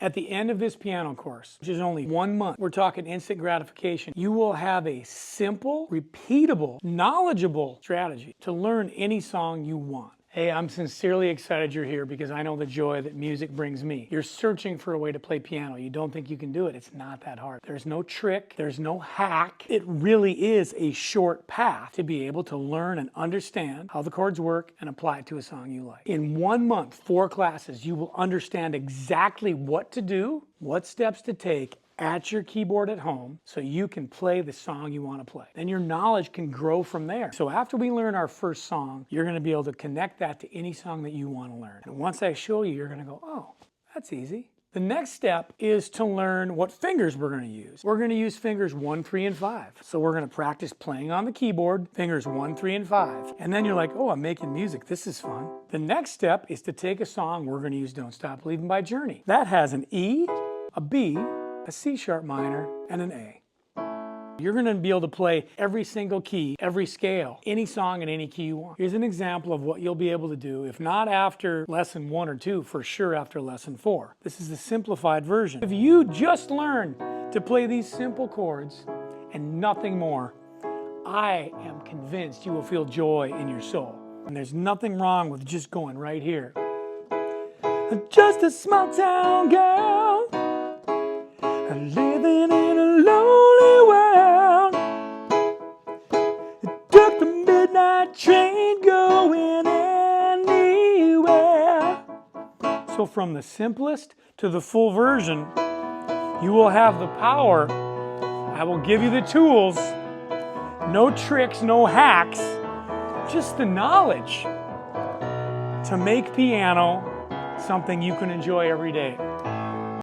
At the end of this piano course, which is only 1 month, we're talking instant gratification, you will have a simple, repeatable, knowledgeable strategy to learn any song you want. Hey, I'm sincerely excited you're here because I know the joy that music brings me. You're searching for a way to play piano. You don't think you can do it. It's not that hard. There's no trick. There's no hack. It really is a short path to be able to learn and understand how the chords work and apply it to a song you like. In 1 month, 4 classes, you will understand exactly what to do, what steps to take at your keyboard at home so you can play the song you want to play. Then your knowledge can grow from there. So after we learn our first song, you're going to be able to connect that to any song that you want to learn. And once I show you, you're going to go, oh, that's easy. The next step is to learn what fingers we're going to use. We're going to use fingers 1, 3, and 5. So we're going to practice playing on the keyboard, fingers 1, 3, and 5. And then you're like, oh, I'm making music. This is fun. The next step is to take a song. We're going to use Don't Stop Believin' by Journey. That has an E, a B, a C sharp minor, and an A. You're going to be able to play every single key, every scale, any song in any key you want. Here's an example of what you'll be able to do, if not after lesson 1 or 2, for sure after lesson 4. This is the simplified version. If you just learn to play these simple chords and nothing more, I am convinced you will feel joy in your soul. And there's nothing wrong with just going right here. Just a small town girl, living in a lonely world. It took the midnight train going anywhere. So from the simplest to the full version, you will have the power. I will give you the tools. No tricks, no hacks, just the knowledge to make piano something you can enjoy every day.